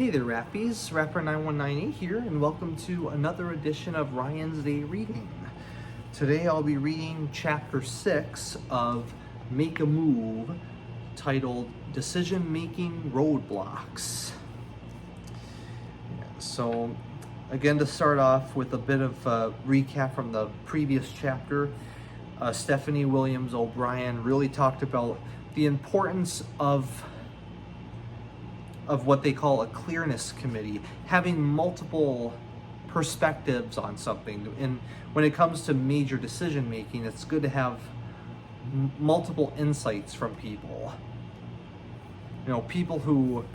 Hey there, Rappies. Rapper9198 here, and welcome to another edition of Ryan's Day Reading. Today I'll be reading Chapter 6 of Make a Move, titled Decision Making Roadblocks. So, again, to start off with a bit of a recap from the previous chapter, Stephanie Williams O'Brien really talked about the importance of what they call a clearness committee, having multiple perspectives on something. And when it comes to major decision making, it's good to have multiple insights from people. You know, people who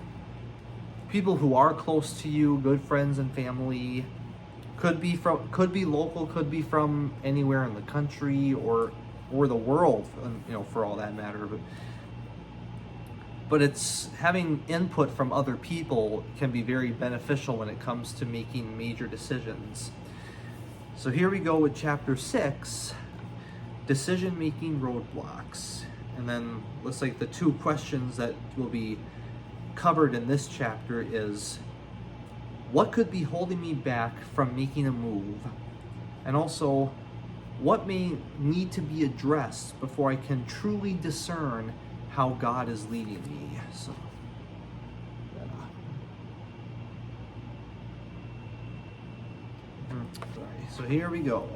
are close to you, good friends and family, could be local, could be from anywhere in the country or the world, you know, for all that matter. But it's having input from other people can be very beneficial when it comes to making major decisions. So here we go with Chapter 6, Decision Making Roadblocks. And then looks like the two questions that will be covered in this chapter is, what could be holding me back from making a move? And also, what may need to be addressed before I can truly discern how God is leading me. So here we go.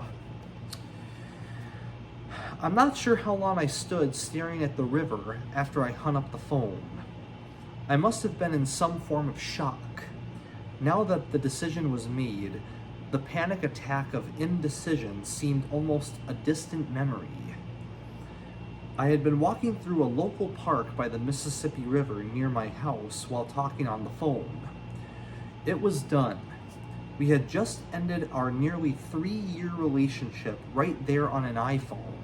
I'm not sure how long I stood staring at the river after I hung up the phone. I must have been in some form of shock. Now that the decision was made, the panic attack of indecision seemed almost a distant memory. I had been walking through a local park by the Mississippi River near my house while talking on the phone. It was done. We had just ended our nearly 3-year relationship right there on an iPhone.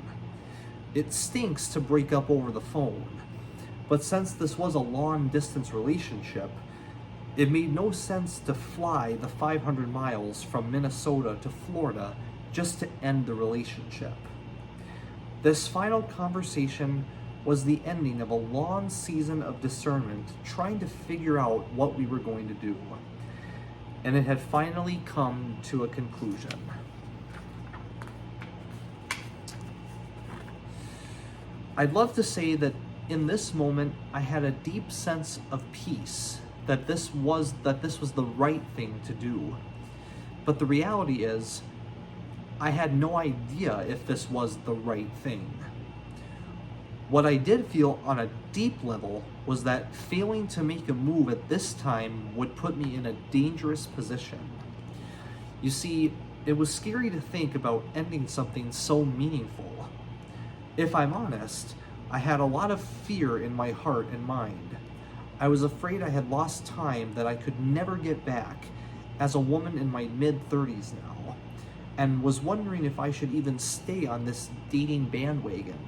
It stinks to break up over the phone, but since this was a long-distance relationship, it made no sense to fly the 500 miles from Minnesota to Florida just to end the relationship. This final conversation was the ending of a long season of discernment, trying to figure out what we were going to do. And it had finally come to a conclusion. I'd love to say that in this moment I had a deep sense of peace, that this was the right thing to do. But the reality is, I had no idea if this was the right thing. What I did feel on a deep level was that failing to make a move at this time would put me in a dangerous position. You see, it was scary to think about ending something so meaningful. If I'm honest, I had a lot of fear in my heart and mind. I was afraid I had lost time that I could never get back as a woman in my mid-30s now, and was wondering if I should even stay on this dating bandwagon.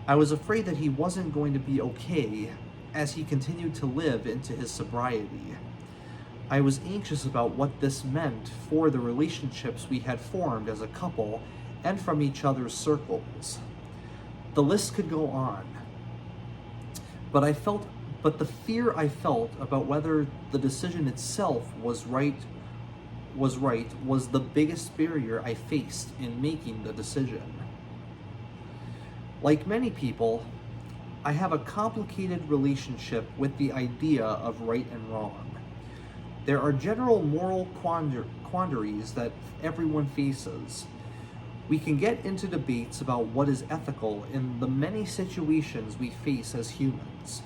I was afraid that he wasn't going to be okay as he continued to live into his sobriety. I was anxious about what this meant for the relationships we had formed as a couple and from each other's circles. The list could go on. But the fear I felt about whether the decision itself was the biggest barrier I faced in making the decision. Like many people, I have a complicated relationship with the idea of right and wrong. There are general moral quandaries that everyone faces. We can get into debates about what is ethical in the many situations we face as humans.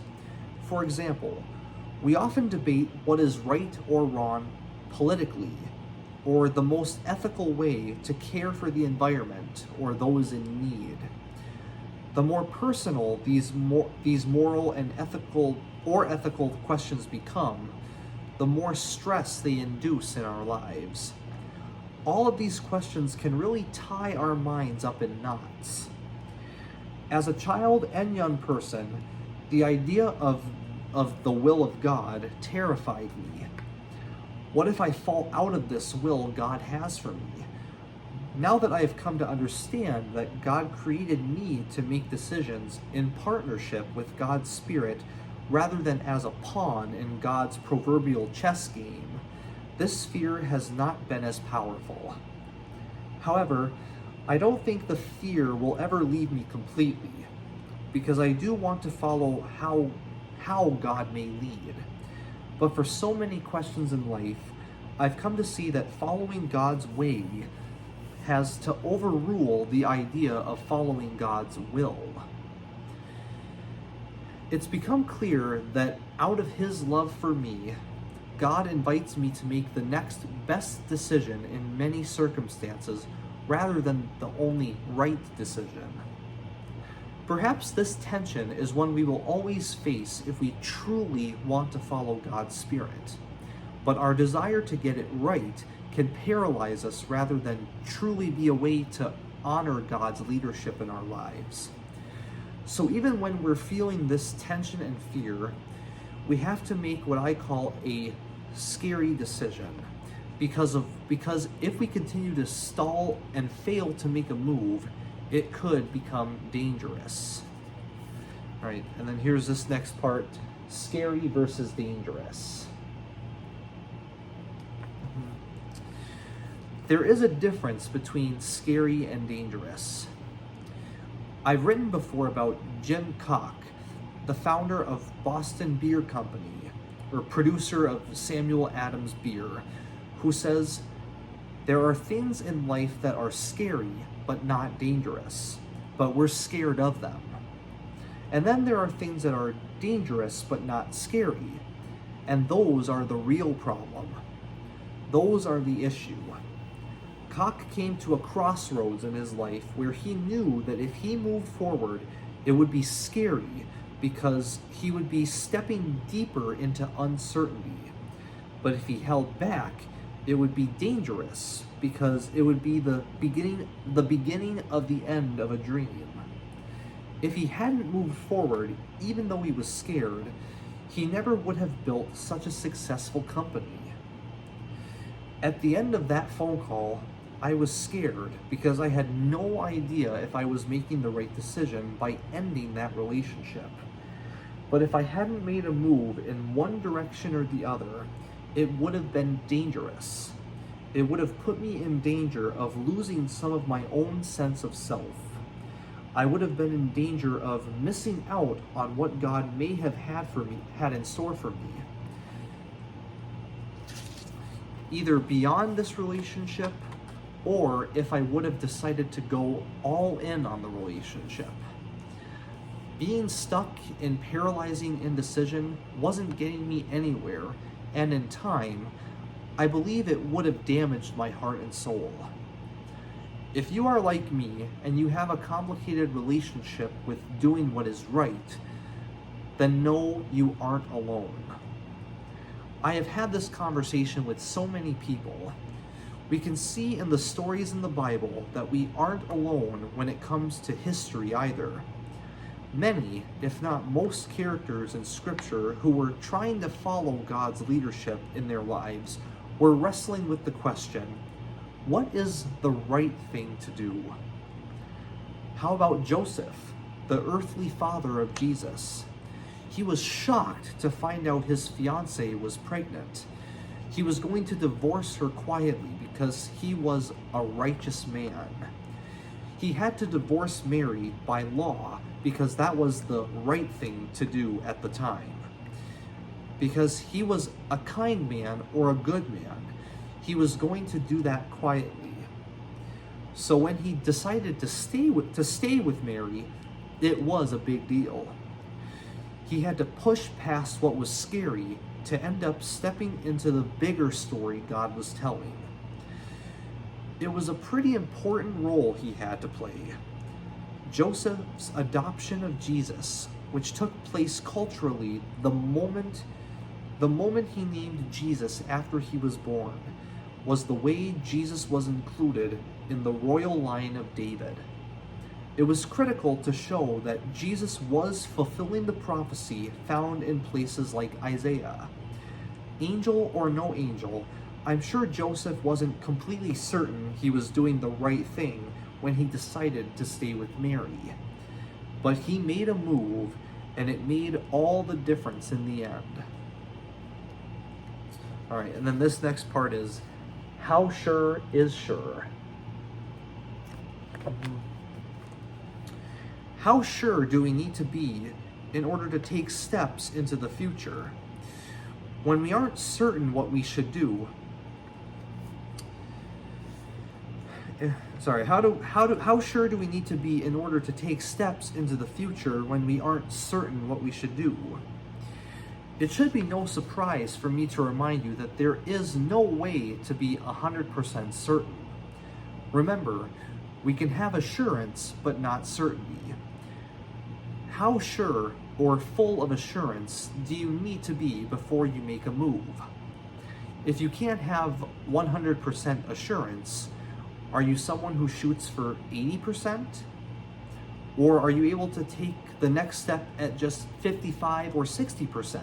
For example, we often debate what is right or wrong politically, or the most ethical way to care for the environment or those in need. The more personal these moral and ethical questions become, the more stress they induce in our lives. All of these questions can really tie our minds up in knots. As a child and young person, the idea of the will of God terrified me. What if I fall out of this will God has for me? Now that I have come to understand that God created me to make decisions in partnership with God's Spirit rather than as a pawn in God's proverbial chess game, this fear has not been as powerful. However, I don't think the fear will ever leave me completely, because I do want to follow how God may lead. But for so many questions in life, I've come to see that following God's way has to overrule the idea of following God's will. It's become clear that out of His love for me, God invites me to make the next best decision in many circumstances rather than the only right decision. Perhaps this tension is one we will always face if we truly want to follow God's Spirit. But our desire to get it right can paralyze us rather than truly be a way to honor God's leadership in our lives. So even when we're feeling this tension and fear, we have to make what I call a scary decision. Because if we continue to stall and fail to make a move, it could become dangerous. All right, and then here's this next part, scary versus dangerous. There is a difference between scary and dangerous. I've written before about Jim Koch, the founder of Boston Beer Company, or producer of Samuel Adams beer, who says, there are things in life that are scary but not dangerous, but we're scared of them. And then there are things that are dangerous but not scary, and those are the real problem. Those are the issue. Koch came to a crossroads in his life where he knew that if he moved forward, it would be scary because he would be stepping deeper into uncertainty. But if he held back, it would be dangerous because it would be the beginning of the end of a dream. If he hadn't moved forward, even though he was scared, he never would have built such a successful company. At the end of that phone call, I was scared because I had no idea if I was making the right decision by ending that relationship. But if I hadn't made a move in one direction or the other, it would have been dangerous. It would have put me in danger of losing some of my own sense of self. I would have been in danger of missing out on what God may have had in store for me. Either beyond this relationship, or if I would have decided to go all in on the relationship. Being stuck in paralyzing indecision wasn't getting me anywhere, and in time, I believe it would have damaged my heart and soul. If you are like me and you have a complicated relationship with doing what is right, then know you aren't alone. I have had this conversation with so many people. We can see in the stories in the Bible that we aren't alone when it comes to history either. Many, if not most characters in Scripture who were trying to follow God's leadership in their lives were wrestling with the question, what is the right thing to do? How about Joseph, the earthly father of Jesus? He was shocked to find out his fiancée was pregnant. He was going to divorce her quietly because he was a righteous man. He had to divorce Mary by law because that was the right thing to do at the time. Because he was a kind man or a good man, he was going to do that quietly. So when he decided to stay with Mary, it was a big deal. He had to push past what was scary to end up stepping into the bigger story God was telling. It was a pretty important role he had to play. Joseph's adoption of Jesus, which took place culturally the moment he named Jesus after he was born, was the way Jesus was included in the royal line of David. It was critical to show that Jesus was fulfilling the prophecy found in places like Isaiah. Angel or no angel, I'm sure Joseph wasn't completely certain he was doing the right thing when he decided to stay with Mary. But he made a move, and it made all the difference in the end. All right, and then this next part is, how sure is sure? How sure do we need to be in order to take steps into the future? When we aren't certain what we should do, how sure do we need to be in order to take steps into the future when we aren't certain what we should do? It should be no surprise for me to remind you that there is no way to be 100% certain. Remember, we can have assurance, but not certainty. How sure or full of assurance do you need to be before you make a move? If you can't have 100% assurance, are you someone who shoots for 80%? Or are you able to take the next step at just 55 or 60%?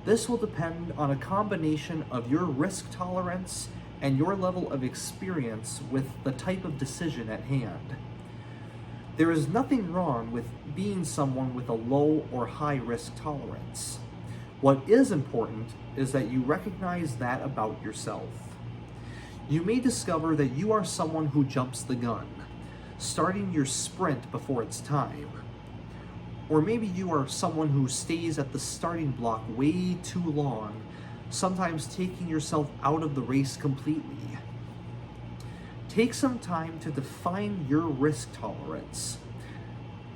This will depend on a combination of your risk tolerance and your level of experience with the type of decision at hand. There is nothing wrong with being someone with a low or high risk tolerance. What is important is that you recognize that about yourself. You may discover that you are someone who jumps the gun, starting your sprint before it's time. Or maybe you are someone who stays at the starting block way too long, sometimes taking yourself out of the race completely. Take some time to define your risk tolerance.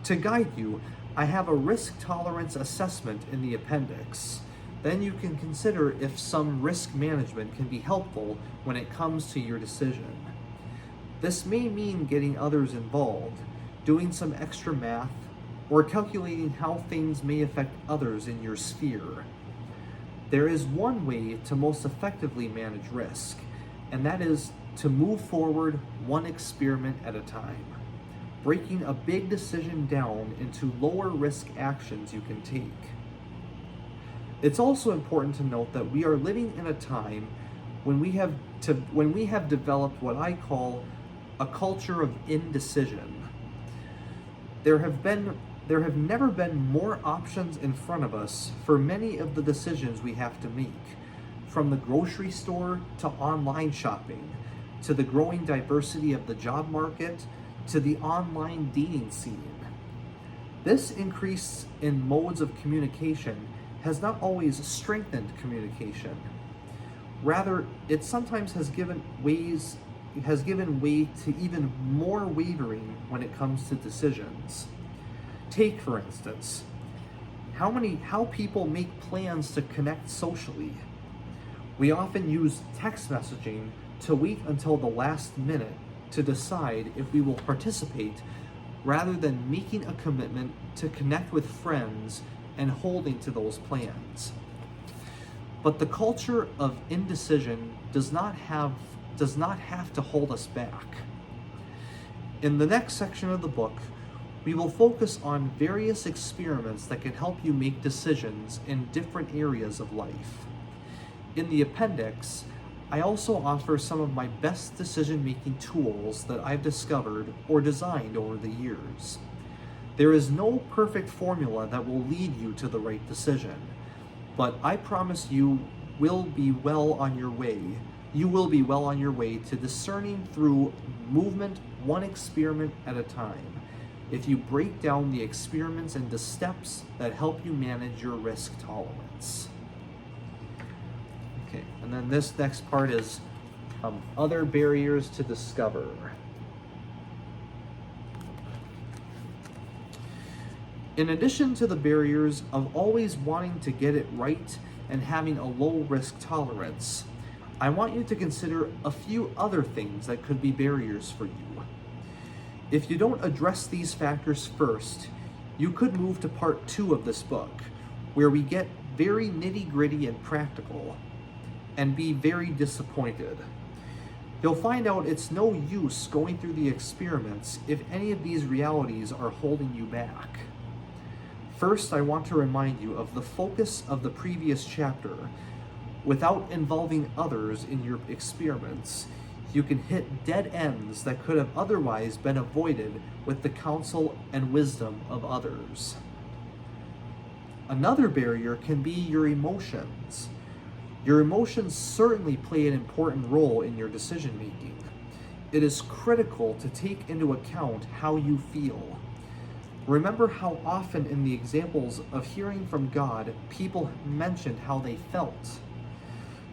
To guide you, I have a risk tolerance assessment in the appendix. Then you can consider if some risk management can be helpful when it comes to your decision. This may mean getting others involved, doing some extra math, or calculating how things may affect others in your sphere. There is one way to most effectively manage risk, and that is to move forward one experiment at a time, breaking a big decision down into lower risk actions you can take. It's also important to note that we are living in a time when we have developed what I call a culture of indecision. There have never been more options in front of us for many of the decisions we have to make, from the grocery store to online shopping, to the growing diversity of the job market, to the online dating scene. This increase in modes of communication has not always strengthened communication. Rather, it sometimes has given way to even more wavering when it comes to decisions. Take, for instance, how people make plans to connect socially. We often use text messaging to wait until the last minute to decide if we will participate, rather than making a commitment to connect with friends and holding to those plans. But the culture of indecision does not have to hold us back. In the next section of the book, we will focus on various experiments that can help you make decisions in different areas of life. In the appendix, I also offer some of my best decision-making tools that I've discovered or designed over the years. There is no perfect formula that will lead you to the right decision, but I promise you will be well on your way. You will be well on your way to discerning through movement one experiment at a time, if you break down the experiments into steps that help you manage your risk tolerance. Okay, and then this next part is other barriers to discover. In addition to the barriers of always wanting to get it right and having a low risk tolerance, I want you to consider a few other things that could be barriers for you. If you don't address these factors first, you could move to part 2 of this book, where we get very nitty-gritty and practical, and be very disappointed. You'll find out it's no use going through the experiments if any of these realities are holding you back. First, I want to remind you of the focus of the previous chapter. Without involving others in your experiments, you can hit dead ends that could have otherwise been avoided with the counsel and wisdom of others. Another barrier can be your emotions. Your emotions certainly play an important role in your decision making. It is critical to take into account how you feel. Remember how often in the examples of hearing from God, people mentioned how they felt.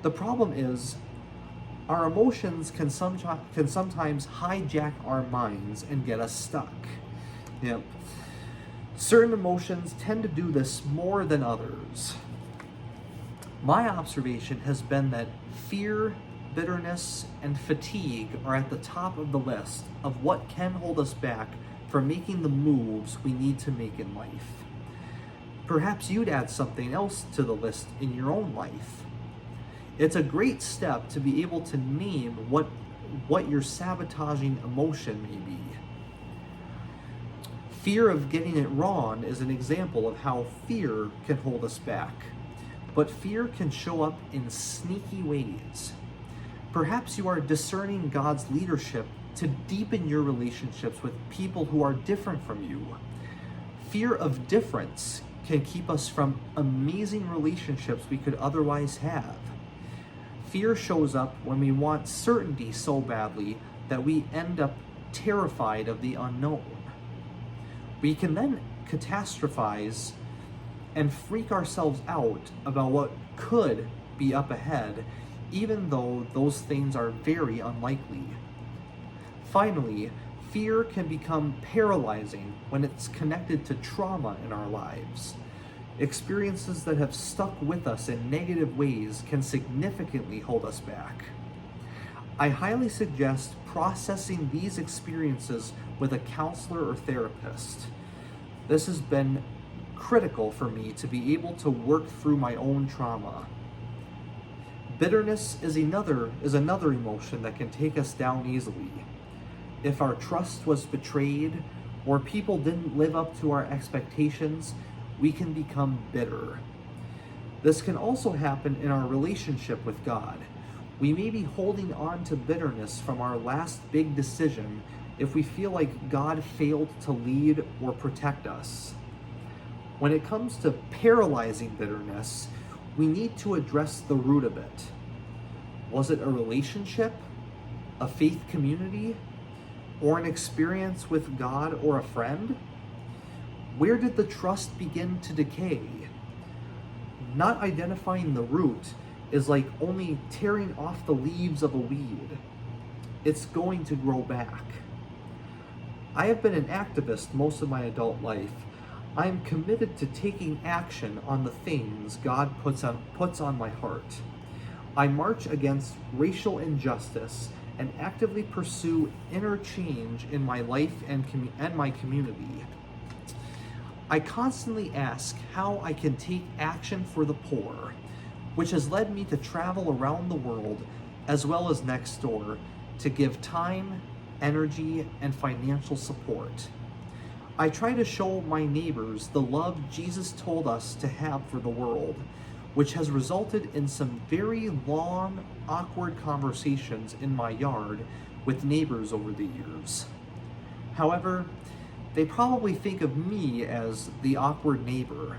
The problem is, our emotions can sometimes hijack our minds and get us stuck. Yep. Certain emotions tend to do this more than others. My observation has been that fear, bitterness, and fatigue are at the top of the list of what can hold us back from making the moves we need to make in life. Perhaps you'd add something else to the list in your own life. It's a great step to be able to name what your sabotaging emotion may be. Fear of getting it wrong is an example of how fear can hold us back. But fear can show up in sneaky ways. Perhaps you are discerning God's leadership to deepen your relationships with people who are different from you. Fear of difference can keep us from amazing relationships we could otherwise have. Fear shows up when we want certainty so badly that we end up terrified of the unknown. We can then catastrophize and freak ourselves out about what could be up ahead, even though those things are very unlikely. Finally, fear can become paralyzing when it's connected to trauma in our lives. Experiences that have stuck with us in negative ways can significantly hold us back. I highly suggest processing these experiences with a counselor or therapist. This has been critical for me to be able to work through my own trauma. Bitterness is another emotion that can take us down easily. If our trust was betrayed or people didn't live up to our expectations, we can become bitter. This can also happen in our relationship with God. We may be holding on to bitterness from our last big decision if we feel like God failed to lead or protect us. When it comes to paralyzing bitterness, we need to address the root of it. Was it a relationship, a faith community, or an experience with God or a friend? Where did the trust begin to decay? Not identifying the root is like only tearing off the leaves of a weed. It's going to grow back. I have been an activist most of my adult life. I am committed to taking action on the things God puts on my heart. I march against racial injustice and actively pursue inner change in my life and my community. I constantly ask how I can take action for the poor, which has led me to travel around the world as well as next door to give time, energy, and financial support. I try to show my neighbors the love Jesus told us to have for the world, which has resulted in some very long, awkward conversations in my yard with neighbors over the years. However, they probably think of me as the awkward neighbor.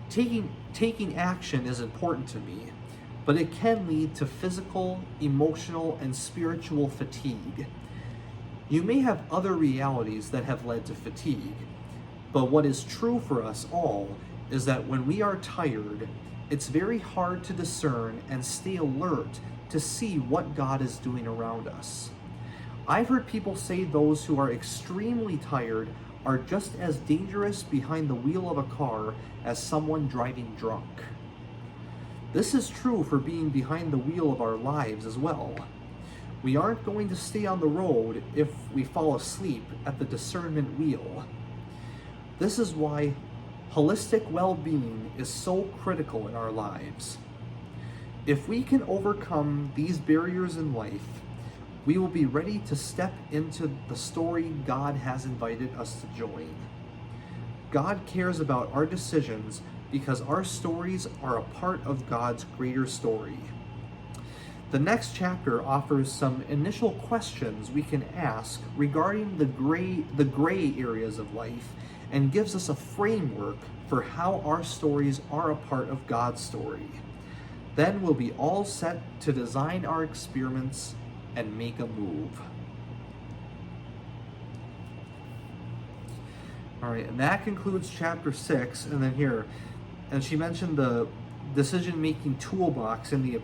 Taking action is important to me, but it can lead to physical, emotional, and spiritual fatigue. You may have other realities that have led to fatigue, but what is true for us all is that when we are tired, it's very hard to discern and stay alert to see what God is doing around us. I've heard people say those who are extremely tired are just as dangerous behind the wheel of a car as someone driving drunk. This is true for being behind the wheel of our lives as well. We aren't going to stay on the road if we fall asleep at the discernment wheel. This is why holistic well-being is so critical in our lives. If we can overcome these barriers in life, we will be ready to step into the story God has invited us to join. God cares about our decisions because our stories are a part of God's greater story. The next chapter offers some initial questions we can ask regarding the gray areas of life and gives us a framework for how our stories are a part of God's story. Then we'll be all set to design our experiments and make a move. All right, and that concludes chapter 6. And then here, and she mentioned the decision-making toolbox in the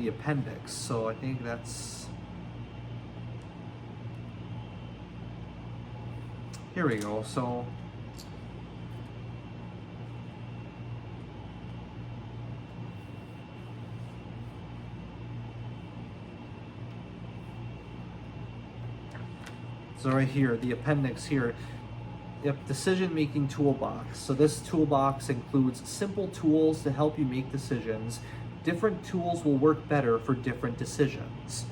appendix. So I think that's, here we go. So right here, the appendix here. Yep, decision-making toolbox. So this toolbox includes simple tools to help you make decisions. Different tools will work better for different decisions.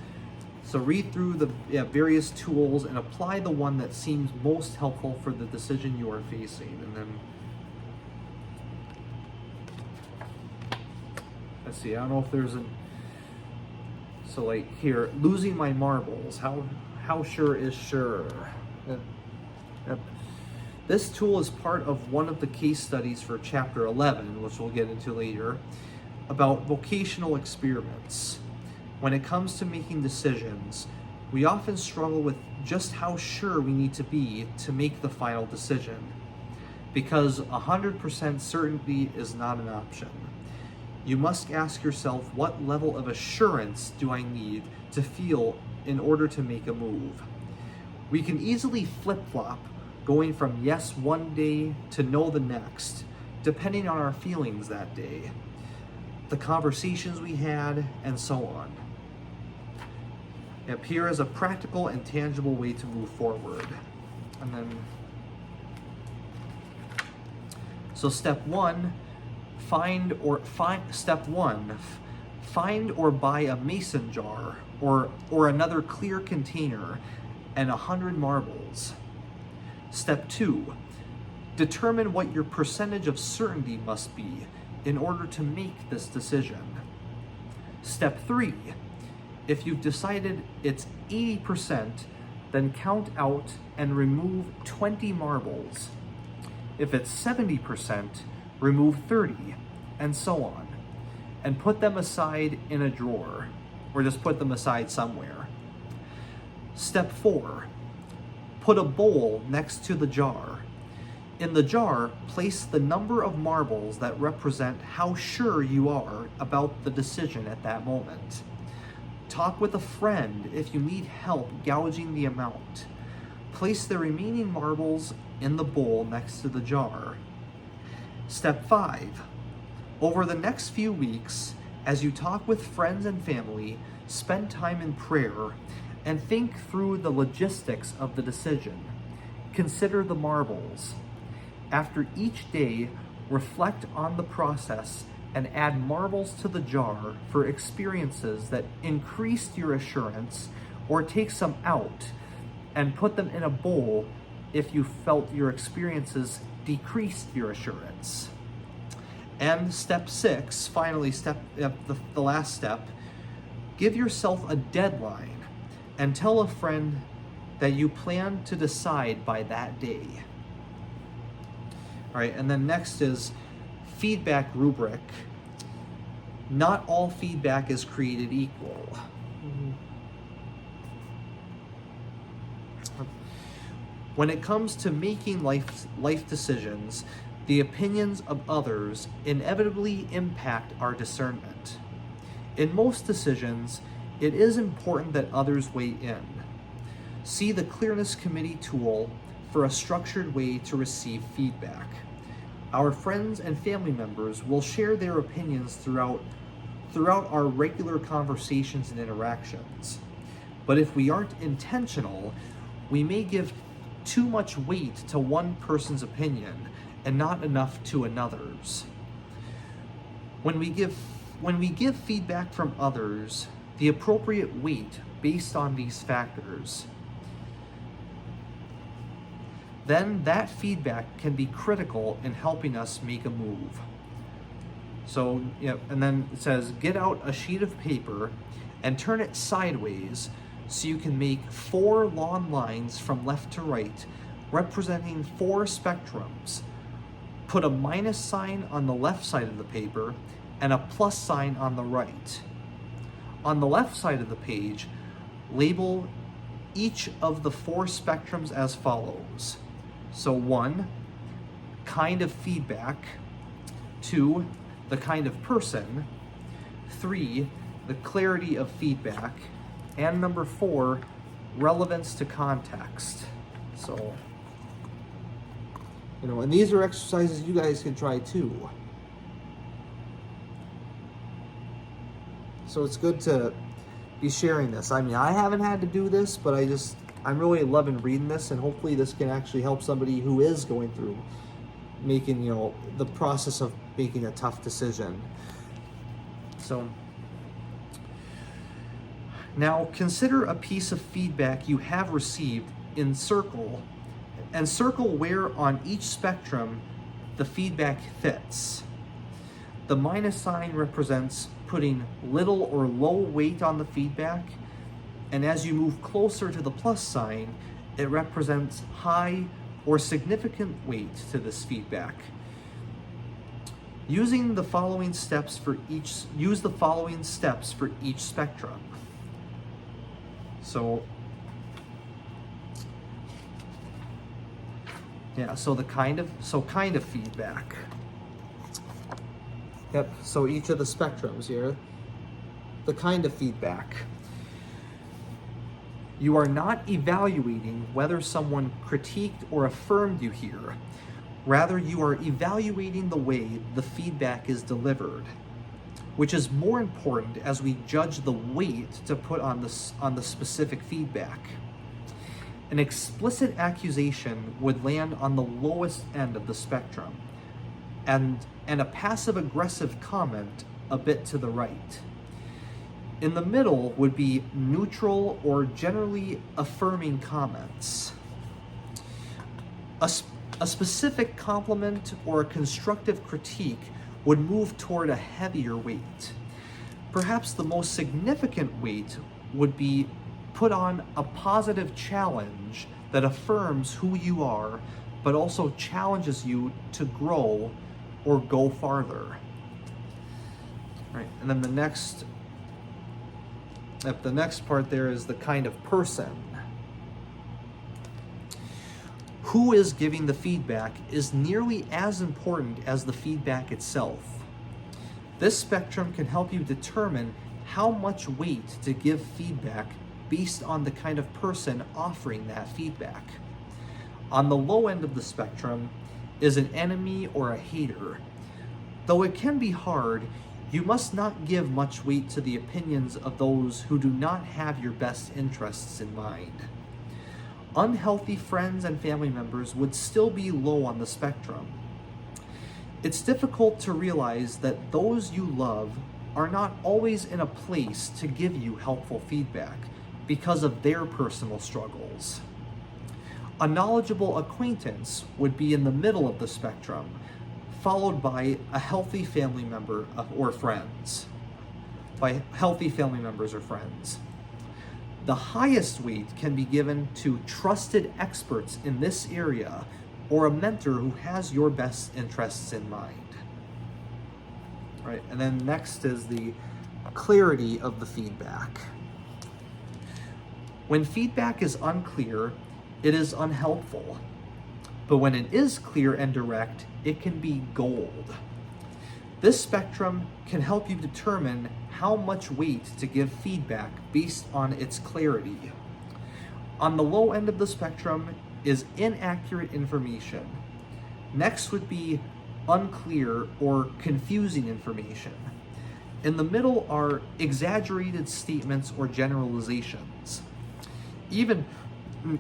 So read through the various tools and apply the one that seems most helpful for the decision you are facing. And then, let's see, I don't know if there's so like here, losing my marbles. How sure is sure? Yep. This tool is part of one of the case studies for chapter 11, which we'll get into later, about vocational experiments. When it comes to making decisions, we often struggle with just how sure we need to be to make the final decision, because 100% certainty is not an option. You must ask yourself, what level of assurance do I need to feel in order to make a move? We can easily flip-flop, going from yes one day to no the next, depending on our feelings that day, the conversations we had, and so on. Yep, here is a practical and tangible way to move forward. And then, so step one, find or buy a mason jar or another clear container and 100 marbles. Step 2, determine what your percentage of certainty must be in order to make this decision. Step 3, if you've decided it's 80%, then count out and remove 20 marbles. If it's 70%, remove 30, and so on. And put them aside in a drawer, or just put them aside somewhere. Step 4, put a bowl next to the jar. In the jar, place the number of marbles that represent how sure you are about the decision at that moment. Talk with a friend if you need help gouging the amount. Place the remaining marbles in the bowl next to the jar. Step 5. Over the next few weeks, as you talk with friends and family, spend time in prayer and think through the logistics of the decision. Consider the marbles. After each day, reflect on the process and add marbles to the jar for experiences that increased your assurance, or take some out and put them in a bowl if you felt your experiences decreased your assurance. And step 6, finally, the last step, give yourself a deadline and tell a friend that you plan to decide by that day. All right, and then next is feedback rubric. Not all feedback is created equal. When it comes to making life decisions, the opinions of others inevitably impact our discernment. In most decisions, it is important that others weigh in. See the Clearness Committee tool for a structured way to receive feedback. Our friends and family members will share their opinions throughout our regular conversations and interactions. But if we aren't intentional, we may give too much weight to one person's opinion and not enough to another's. When we give feedback from others, the appropriate weight based on these factors, then that feedback can be critical in helping us make a move. So, and then it says, get out a sheet of paper and turn it sideways so you can make 4 long lines from left to right representing 4 spectrums. Put a minus sign on the left side of the paper and a plus sign on the right. On the left side of the page, label each of the 4 spectrums as follows. So 1, kind of feedback. 2, the kind of person. 3, the clarity of feedback. And number 4, relevance to context. So, and these are exercises you guys can try too. So it's good to be sharing this. I mean, I haven't had to do this, but I'm really loving reading this, and hopefully this can actually help somebody who is going through making, the process of making a tough decision. So now consider a piece of feedback you have received in circle, and circle where on each spectrum the feedback fits. The minus sign represents putting little or low weight on the feedback, and as you move closer to the plus sign, it represents high or significant weight to this feedback. Use the following steps for each spectrum. So kind of feedback. Yep, so each of the spectrums here, the kind of feedback. You are not evaluating whether someone critiqued or affirmed you here. Rather, you are evaluating the way the feedback is delivered, which is more important as we judge the weight to put on the specific feedback. An explicit accusation would land on the lowest end of the spectrum, and a passive-aggressive comment a bit to the right. In the middle would be neutral or generally affirming comments. A specific compliment or a constructive critique would move toward a heavier weight. Perhaps the most significant weight would be put on a positive challenge that affirms who you are, but also challenges you to grow or go farther. Right, and then the next part there is the kind of person. Who is giving the feedback is nearly as important as the feedback itself. This spectrum can help you determine how much weight to give feedback based on the kind of person offering that feedback. On the low end of the spectrum is an enemy or a hater. Though it can be hard, you must not give much weight to the opinions of those who do not have your best interests in mind. Unhealthy friends and family members would still be low on the spectrum. It's difficult to realize that those you love are not always in a place to give you helpful feedback because of their personal struggles. A knowledgeable acquaintance would be in the middle of the spectrum, followed by a healthy family member or friends. By healthy family members or friends. The highest weight can be given to trusted experts in this area or a mentor who has your best interests in mind. All right, and then next is the clarity of the feedback. When feedback is unclear, it is unhelpful. But when it is clear and direct, it can be gold. This spectrum can help you determine how much weight to give feedback based on its clarity. On the low end of the spectrum is inaccurate information. Next would be unclear or confusing information. In the middle are exaggerated statements or generalizations. Even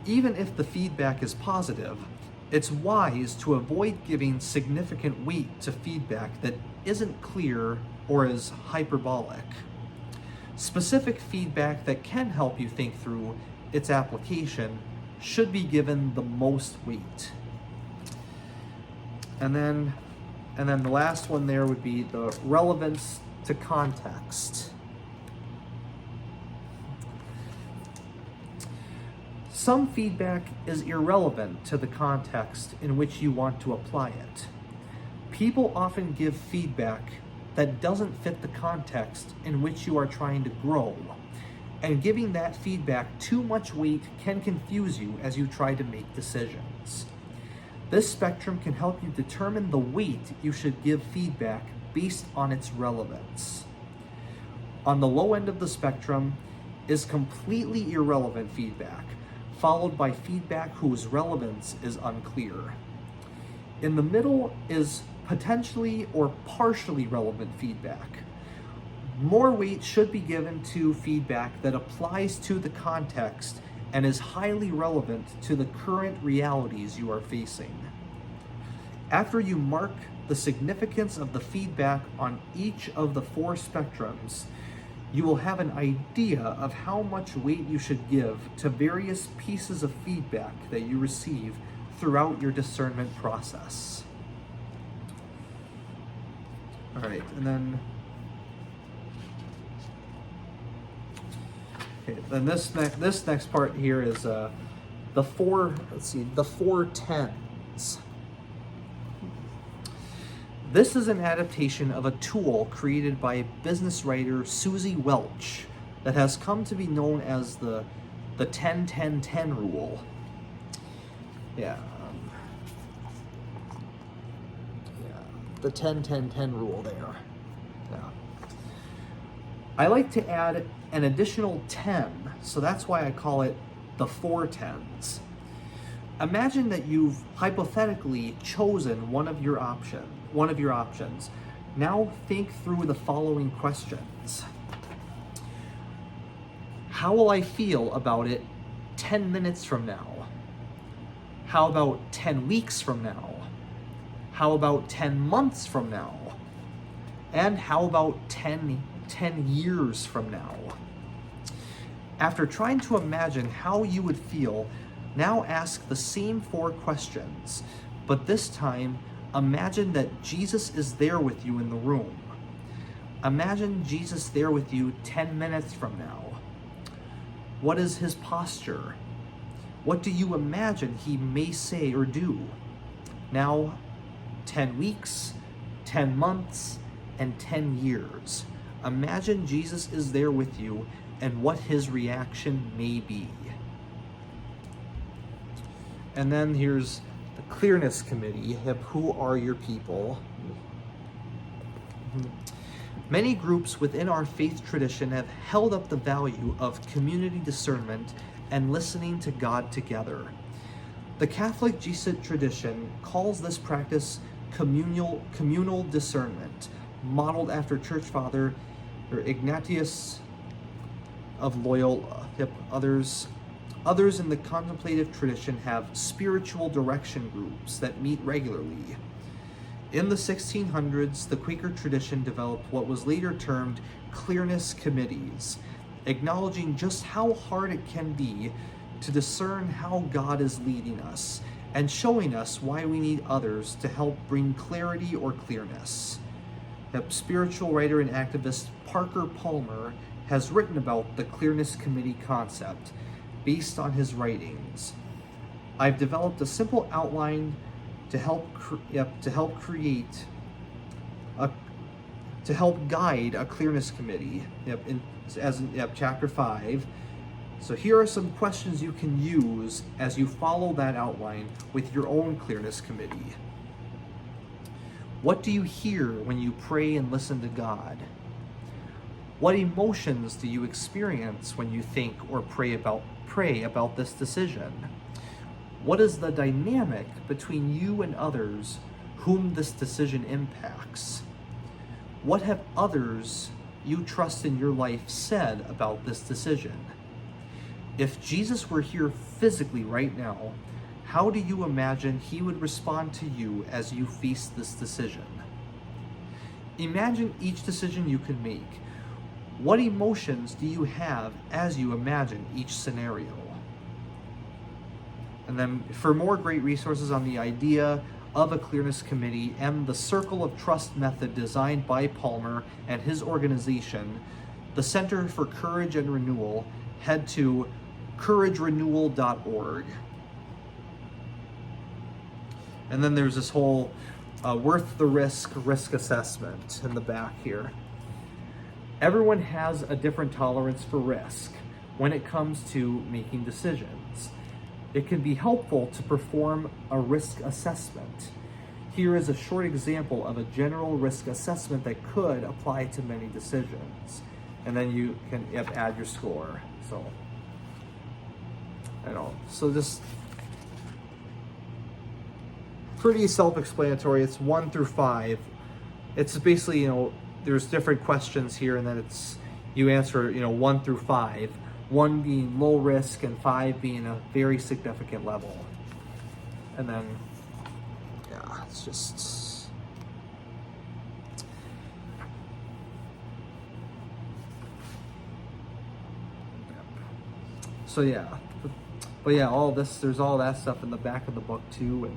if the feedback is positive, it's wise to avoid giving significant weight to feedback that isn't clear or is hyperbolic. Specific feedback that can help you think through its application should be given the most weight. And then the last one there would be the relevance to context. Some feedback is irrelevant to the context in which you want to apply it. People often give feedback that doesn't fit the context in which you are trying to grow, and giving that feedback too much weight can confuse you as you try to make decisions. This spectrum can help you determine the weight you should give feedback based on its relevance. On the low end of the spectrum is completely irrelevant feedback, followed by feedback whose relevance is unclear. In the middle is potentially or partially relevant feedback. More weight should be given to feedback that applies to the context and is highly relevant to the current realities you are facing. After you mark the significance of the feedback on each of the 4 spectrums, you will have an idea of how much weight you should give to various pieces of feedback that you receive throughout your discernment process. All right, and then this next part here is the 4 tens. This is an adaptation of a tool created by business writer Susie Welch that has come to be known as the 10-10-10 rule. The 10-10-10 rule there. Yeah. I like to add an additional 10, so that's why I call it the 4 tens. Imagine that you've hypothetically chosen one of your options. Now think through the following questions. How will I feel about it 10 minutes from now? How about 10 weeks from now? How about 10 months from now? And how about 10 years from now? After trying to imagine how you would feel, now ask the same 4 questions, but this time imagine that Jesus is there with you in the room. Imagine Jesus there with you 10 minutes from now. What is his posture? What do you imagine he may say or do? Now, 10 weeks, 10 months, and 10 years. Imagine Jesus is there with you and what his reaction may be. And then here's the Clearness Committee. Who are your people? Many groups within our faith tradition have held up the value of community discernment and listening to God together. The Catholic Jesuit tradition calls this practice communal discernment, modeled after Church Father Ignatius of Loyola. Others in the contemplative tradition have spiritual direction groups that meet regularly. In the 1600s, the Quaker tradition developed what was later termed clearness committees, acknowledging just how hard it can be to discern how God is leading us and showing us why we need others to help bring clarity or clearness. Spiritual writer and activist Parker Palmer has written about the Clearness Committee concept based on his writings. I've developed a simple outline to help guide a Clearness Committee. In chapter 5. So here are some questions you can use as you follow that outline with your own Clearness Committee. What do you hear when you pray and listen to God? What emotions do you experience when you think or pray about this decision? What is the dynamic between you and others whom this decision impacts? What have others you trust in your life said about this decision? If Jesus were here physically right now, how do you imagine he would respond to you as you face this decision? Imagine each decision you can make. What emotions do you have as you imagine each scenario? And then for more great resources on the idea of a Clearness Committee and the Circle of Trust method designed by Palmer and his organization, the Center for Courage and Renewal, head to couragerenewal.org. And then there's this whole worth the risk assessment in the back here. Everyone has a different tolerance for risk when it comes to making decisions. It can be helpful to perform a risk assessment. Here is a short example of a general risk assessment that could apply to many decisions. And then you can add your score. So, so just pretty self-explanatory. It's 1 through 5. It's basically, there's different questions here, and then you answer, 1 through 5. 1 being low risk and 5 being a very significant level. And then, yeah, it's just... So yeah, but yeah, there's all that stuff in the back of the book too, and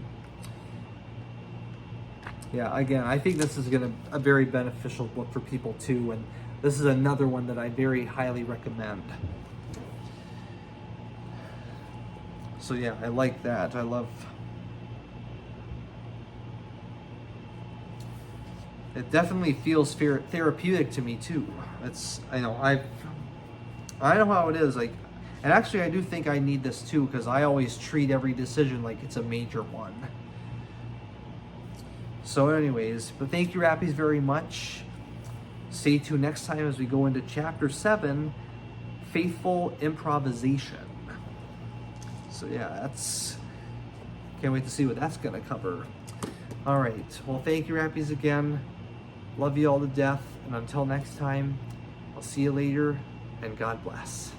yeah, again, I think this is a very beneficial book for people too, and this is another one that I very highly recommend. So yeah, I like that. I love it. Definitely feels therapeutic to me too. I know how it is. Like, and actually, I do think I need this too, because I always treat every decision like it's a major one. So anyways, but thank you, Rappies, very much. Stay tuned next time as we go into Chapter 7, Faithful Improvisation. So yeah, can't wait to see what that's going to cover. All right, well, thank you, Rappies, again. Love you all to death, and until next time, I'll see you later, and God bless.